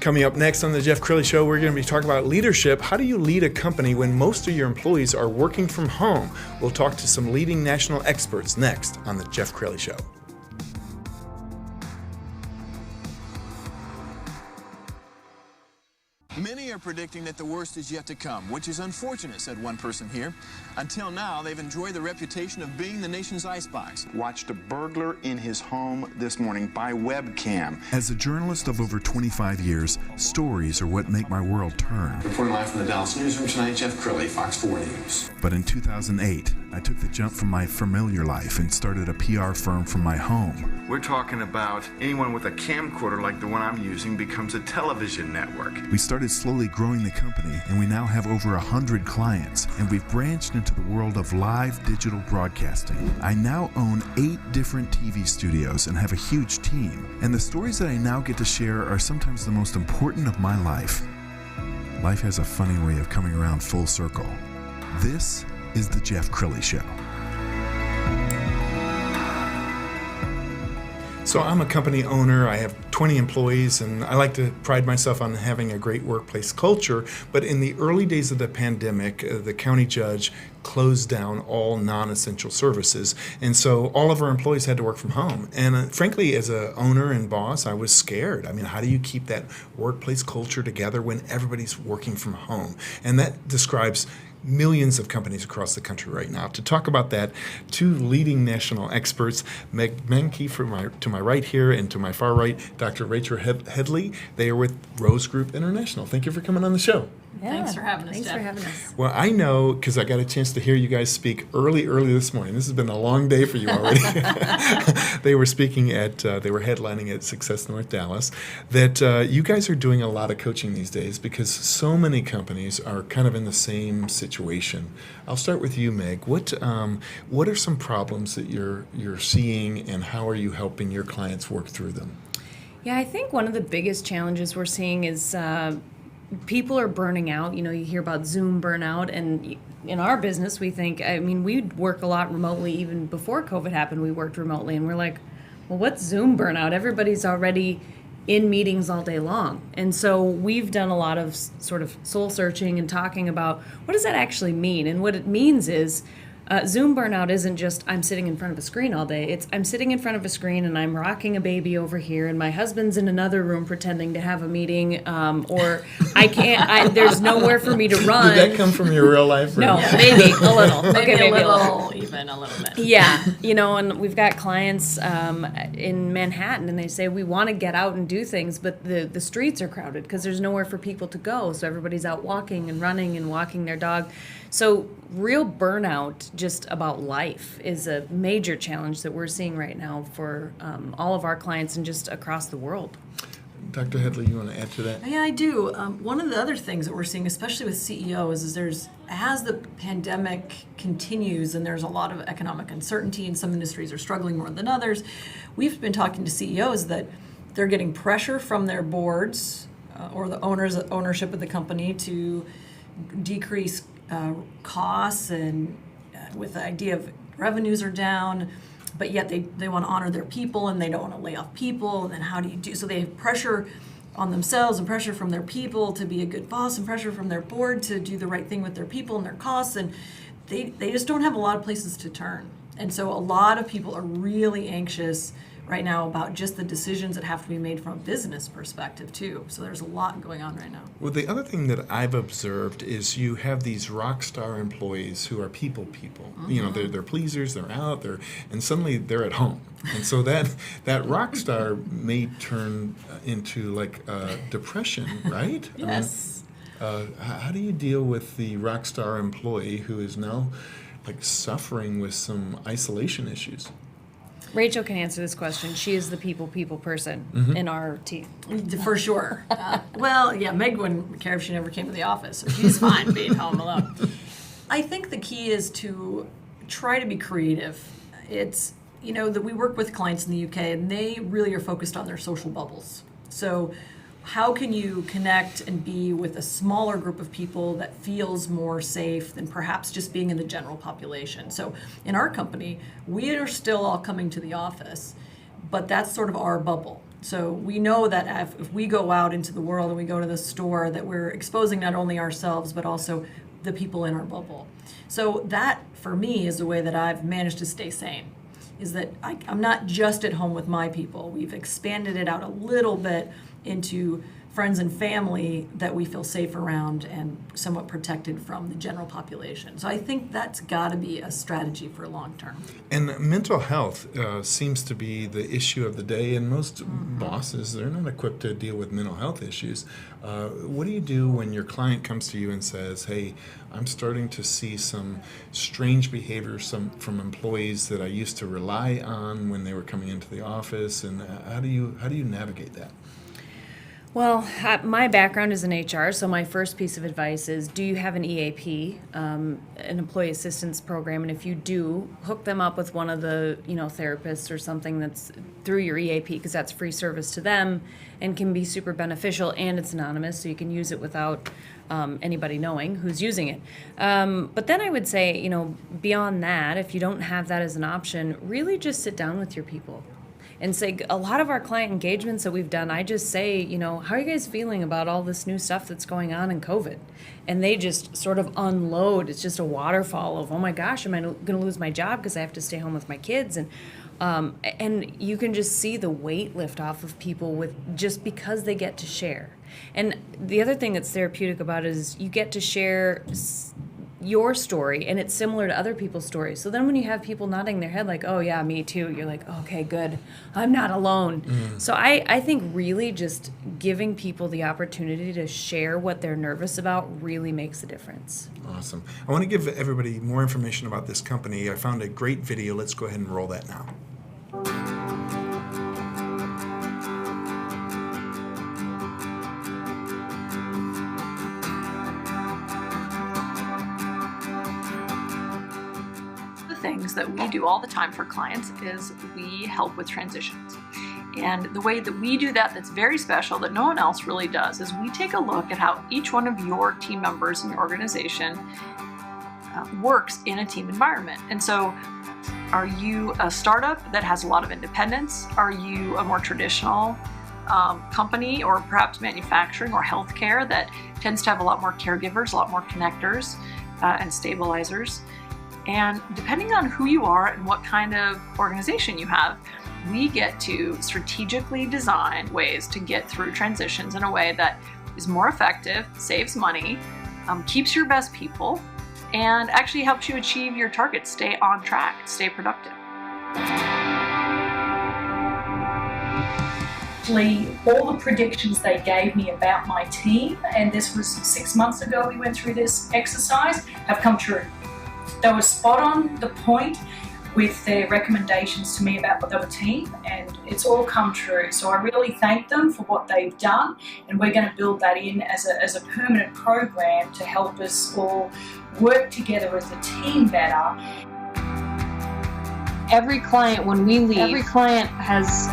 Coming up next on the Jeff Crilley Show, we're going to be talking about leadership. How do you lead a company when most of your employees are working from home? We'll talk to some leading national experts next on the Jeff Crilley Show. Many are predicting that the worst is yet to come, which is unfortunate, said one person here. Until now, they've enjoyed the reputation of being the nation's icebox. Watched a burglar in his home this morning by webcam. As a journalist of over 25 years, stories are what make my world turn. Reporting live from the Dallas newsroom tonight, Jeff Crilley, Fox 4 News. But in 2008, I took the jump from my familiar life and started a PR firm from my home. We're talking about anyone with a camcorder like the one I'm using becomes a television network. We started slowly growing the company, and we now have over 100 clients, and we've branched into the world of live digital broadcasting. I now own 8 different TV studios and have a huge team, and the stories that I now get to share are sometimes the most important of my life. Life has a funny way of coming around full circle. This is the Jeff Crilley Show. So I'm a company owner. I have 20 employees, and I like to pride myself on having a great workplace culture. But in the early days of the pandemic, the county judge closed down all non-essential services. And so all of our employees had to work from home. And frankly, as an owner and boss, I was scared. I mean, how do you keep that workplace culture together when everybody's working from home? And that describes millions of companies across the country right now. To talk about that, 2 leading national experts, Meg Manke to my right here, and to my far right, Dr. Rachel Headley. They are with Rose Group International. Thank you for coming on the show. Yeah. Thanks for having us, Thanks Jeff. for having us. Well, I know because I got a chance to hear you guys speak early this morning. This has been a long day for you already. They were speaking they were headlining at Success North Dallas, that you guys are doing a lot of coaching these days because so many companies are kind of in the same situation. I'll start with you, Meg. What are some problems that you're seeing, and how are you helping your clients work through them? Yeah, I think one of the biggest challenges we're seeing is people are burning out. You know, you hear about Zoom burnout, and in our business, we think, we work a lot remotely. Even before COVID happened, we worked remotely, and we're like, well, what's Zoom burnout? Everybody's already in meetings all day long. And so we've done a lot of sort of soul searching and talking about what does that actually mean? And what it means is Zoom burnout isn't just I'm sitting in front of a screen all day. It's I'm sitting in front of a screen and I'm rocking a baby over here, and my husband's in another room pretending to have a meeting, or I can't. There's nowhere for me to run. Did that come from your real life? No, maybe a little. Maybe Okay, a little bit. Yeah, and we've got clients in Manhattan, and they say we want to get out and do things, but the streets are crowded because there's nowhere for people to go. So everybody's out walking and running and walking their dog. So real burnout just about life is a major challenge that we're seeing right now for all of our clients and just across the world. Dr. Headley, you want to add to that? Yeah, I do. One of the other things that we're seeing, especially with CEOs, is as the pandemic continues and there's a lot of economic uncertainty and some industries are struggling more than others, we've been talking to CEOs that they're getting pressure from their boards or the ownership of the company to decrease costs, and with the idea of revenues are down, but yet they want to honor their people and they don't want to lay off people. And then how do you do? So they have pressure on themselves and pressure from their people to be a good boss and pressure from their board to do the right thing with their people and their costs. And they just don't have a lot of places to turn. And so a lot of people are really anxious right now about just the decisions that have to be made from a business perspective too. So there's a lot going on right now. Well, the other thing that I've observed is you have these rock star employees who are people. Mm-hmm. You know, they're pleasers, they're out there, and suddenly they're at home. And so that rock star may turn into like depression, right? Yes. How do you deal with the rock star employee who is now like suffering with some isolation issues? Rachel can answer this question. She is the people person in our team. For sure. Meg wouldn't care if she never came to the office. So she's fine being home alone. I think the key is to try to be creative. It's, that we work with clients in the UK and they really are focused on their social bubbles. So how can you connect and be with a smaller group of people that feels more safe than perhaps just being in the general population? So in our company, we are still all coming to the office, but that's sort of our bubble. So we know that if we go out into the world and we go to the store, that we're exposing not only ourselves, but also the people in our bubble. So that, for me, is the way that I've managed to stay sane, is that I'm not just at home with my people. We've expanded it out a little bit into friends and family that we feel safe around and somewhat protected from the general population. So I think that's got to be a strategy for long term. And mental health seems to be the issue of the day, and most bosses, they're not equipped to deal with mental health issues. What do you do when your client comes to you and says, hey, I'm starting to see some strange behavior from employees that I used to rely on when they were coming into the office, and how do you navigate that? Well, my background is in HR, so my first piece of advice is, do you have an EAP, an employee assistance program? And if you do, hook them up with one of the therapists or something that's through your EAP, because that's free service to them and can be super beneficial, and it's anonymous, so you can use it without anybody knowing who's using it. But then I would say, beyond that, if you don't have that as an option, really just sit down with your people. And say, a lot of our client engagements that we've done, I just say, how are you guys feeling about all this new stuff that's going on in COVID? And they just sort of unload. It's just a waterfall of, oh my gosh, am I going to lose my job because I have to stay home with my kids? And you can just see the weight lift off of people with just because they get to share. And the other thing that's therapeutic about it is you get to share your story, and it's similar to other people's stories. So then when you have people nodding their head like, oh yeah, me too, you're like, okay, good, I'm not alone. So I think really just giving people the opportunity to share what they're nervous about really makes a difference. Awesome. I want to give everybody more information about this company. I found a great video. Let's go ahead and roll that now. Things that we do all the time for clients is we help with transitions. And the way that we do that that's very special, that no one else really does, is we take a look at how each one of your team members in your organization works in a team environment. And so, are you a startup that has a lot of independence? Are you a more traditional company, or perhaps manufacturing or healthcare that tends to have a lot more caregivers, a lot more connectors and stabilizers? And depending on who you are and what kind of organization you have, we get to strategically design ways to get through transitions in a way that is more effective, saves money, keeps your best people, and actually helps you achieve your targets, stay on track, stay productive. All the predictions they gave me about my team, and this was 6 months ago we went through this exercise, have come true. They were spot on the point with their recommendations to me about the team, and it's all come true. So I really thank them for what they've done, and we're going to build that in as a permanent program to help us all work together as a team better. Every client, when we leave, every client has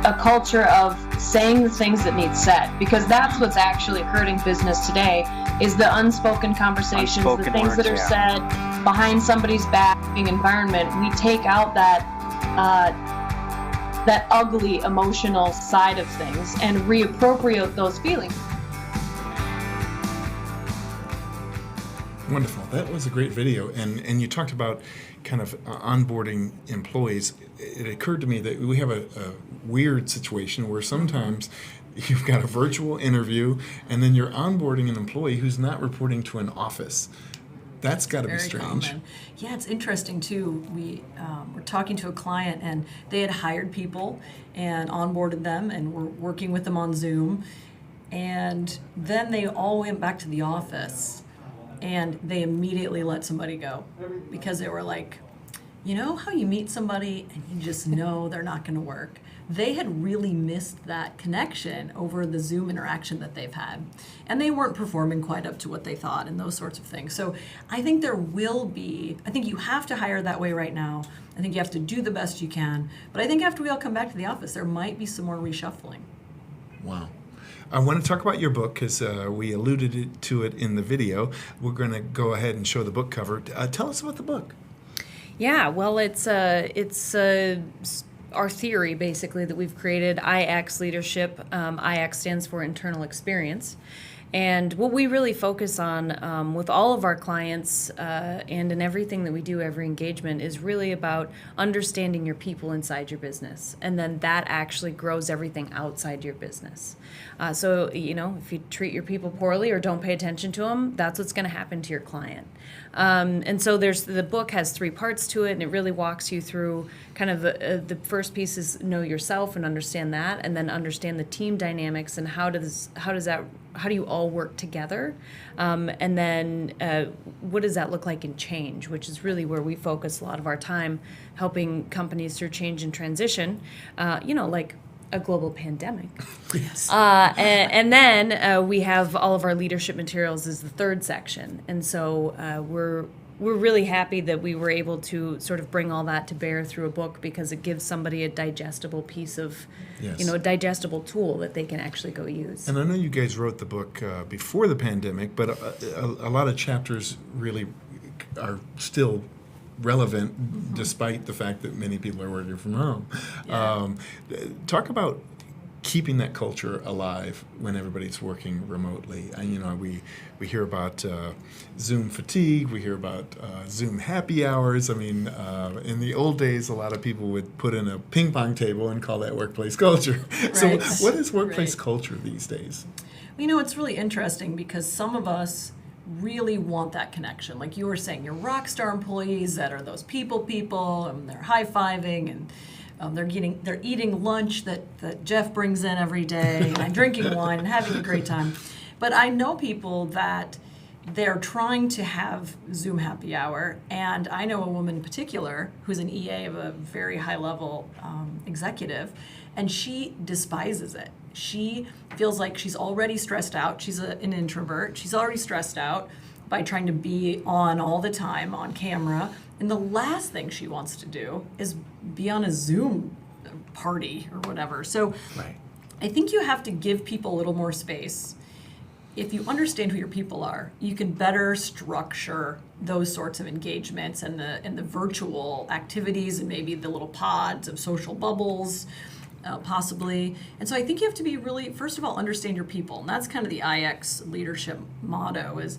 a culture of saying the things that need said, because that's what's actually hurting business today, is the unspoken conversations, the things that are said behind somebody's back environment. We take out that ugly emotional side of things and reappropriate those feelings. Wonderful. That was a great video. And you talked about kind of onboarding employees. It occurred to me that we have a weird situation where sometimes you've got a virtual interview and then you're onboarding an employee who's not reporting to an office. That's got to be strange. Common. Yeah, it's interesting too. We were talking to a client, and they had hired people and onboarded them and were working with them on Zoom. And then they all went back to the office, and they immediately let somebody go because they were like, you know how you meet somebody and you just know they're not going to work? They had really missed that connection over the Zoom interaction that they've had. And they weren't performing quite up to what they thought and those sorts of things. So I think I think you have to hire that way right now. I think you have to do the best you can. But I think after we all come back to the office, there might be some more reshuffling. Wow. I want to talk about your book because we alluded to it in the video. We're going to go ahead and show the book cover. Tell us about the book. Yeah, well, it's our theory basically that we've created, IX leadership. IX stands for internal experience. And what we really focus on with all of our clients and in everything that we do, every engagement, is really about understanding your people inside your business. And then that actually grows everything outside your business. So, if you treat your people poorly or don't pay attention to them, that's what's going to happen to your client. And so the book has 3 parts to it, and it really walks you through kind of the first piece is know yourself and understand that, and then understand the team dynamics and how do you all work together, and then what does that look like in change, which is really where we focus a lot of our time, helping companies through change and transition, like a global pandemic. Yes. And then we have all of our leadership materials is the third section. And so we're really happy that we were able to sort of bring all that to bear through a book, because it gives somebody a digestible piece of, Yes. a digestible tool that they can actually go use. And I know you guys wrote the book before the pandemic, but a lot of chapters really are still relevant despite the fact that many people are working from home. Yeah. Talk about keeping that culture alive when everybody's working remotely. We hear about Zoom fatigue. We hear about Zoom happy hours. I mean, in the old days, a lot of people would put in a ping pong table and call that workplace culture. So Right. what is workplace Right. culture these days? It's really interesting because some of us really want that connection. Like you were saying, your rock star employees that are those people, and they're high-fiving, and they're eating lunch that Jeff brings in every day, and drinking wine and having a great time. But I know people that they're trying to have Zoom happy hour, and I know a woman in particular who's an EA of a very high-level executive, and she despises it. She feels like she's already stressed out. She's an introvert. She's already stressed out by trying to be on all the time on camera. And the last thing she wants to do is be on a Zoom party or whatever. So Right. I think you have to give people a little more space. If you understand who your people are, you can better structure those sorts of engagements and the virtual activities and maybe the little pods of social bubbles. Possibly. And so I think you have to be really, first of all, understand your people. And that's kind of the IX leadership motto is,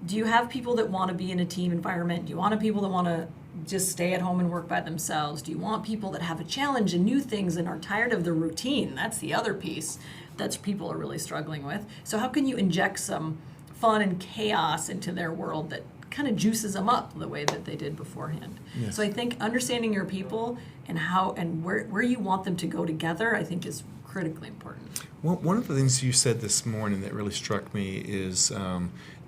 do you have people that want to be in a team environment? Do you want people that want to just stay at home and work by themselves? Do you want people that have a challenge and new things and are tired of the routine? That's the other piece that people are really struggling with. So how can you inject some fun and chaos into their world that kind of juices them up the way that they did beforehand? Yes. So I think understanding your people and how and where you want them to go together, I think, is critically important. Well, one of the things you said this morning that really struck me is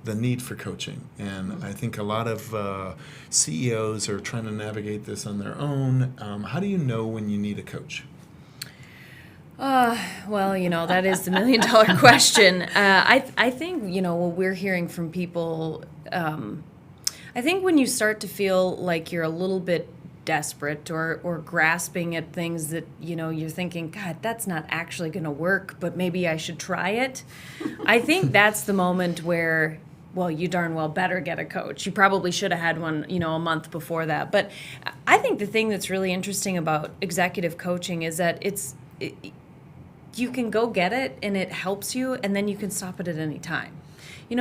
the need for coaching. And I think a lot of CEOs are trying to navigate this on their own. How do you know when you need a coach? Well, that is the $1 million question. I think, what we're hearing from people, I think when you start to feel like you're a little bit desperate or grasping at things that, you're thinking, God, that's not actually going to work, but maybe I should try it. I think that's the moment where, well, you darn well better get a coach. You probably should have had one, a month before that. But I think the thing that's really interesting about executive coaching is that you can go get it and it helps you, and then you can stop it at any time.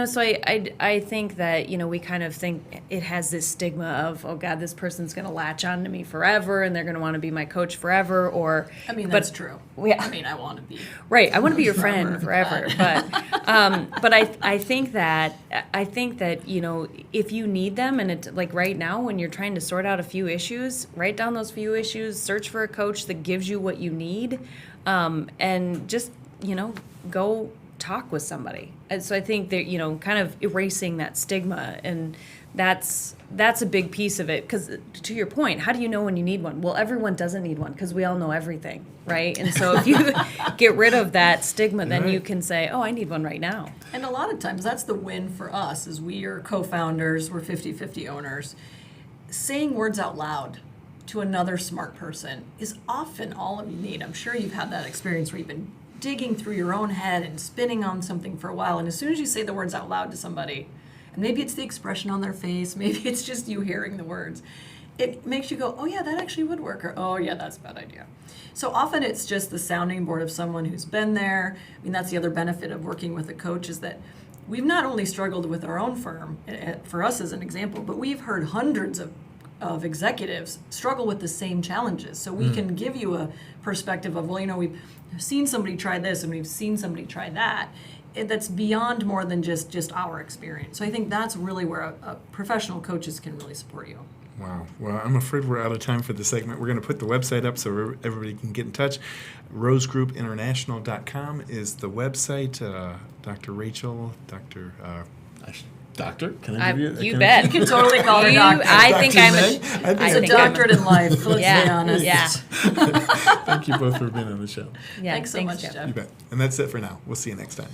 So I think that, we kind of think it has this stigma of, oh God, this person's going to latch on to me forever and they're going to want to be my coach forever, or... That's true. Yeah. I want to be... Right, I want to be your friend forever. But I think that, if you need them, and it's like right now when you're trying to sort out a few issues, write down those few issues, search for a coach that gives you what you need, and just, go talk with somebody. And so I think that, kind of erasing that stigma, and that's a big piece of it. Because to your point, how do you know when you need one? Well, everyone doesn't need one because we all know everything, right? And so if you get rid of that stigma, then Right. you can say, oh, I need one right now. And a lot of times that's the win for us, is we are co-founders, we're 50-50 owners. Saying words out loud to another smart person is often all you need. I'm sure you've had that experience where you've been digging through your own head and spinning on something for a while, and as soon as you say the words out loud to somebody, and maybe it's the expression on their face, maybe it's just you hearing the words, it makes you go, oh yeah, that actually would work, or oh yeah, that's a bad idea. So often it's just the sounding board of someone who's been there. I mean, that's the other benefit of working with a coach, is that we've not only struggled with our own firm, for us as an example, but we've heard hundreds of executives struggle with the same challenges. So we can give you a perspective of, well, you know, we've seen somebody try this and we've seen somebody try that. That's beyond more than just our experience. So I think that's really where a professional coaches can really support you. Wow. Well, I'm afraid we're out of time for the segment. We're going to put the website up so everybody can get in touch. rosegroupinternational.com is the website. Dr. Rachel, Dr. Doctor? Can I give you? You bet. You can totally call her doctor. I think I'm It's a doctorate in life, let's be honest. Yeah. Thank you both for being on the show. Yeah. Thanks so much, Jeff. Jeff. You bet. And that's it for now. We'll see you next time.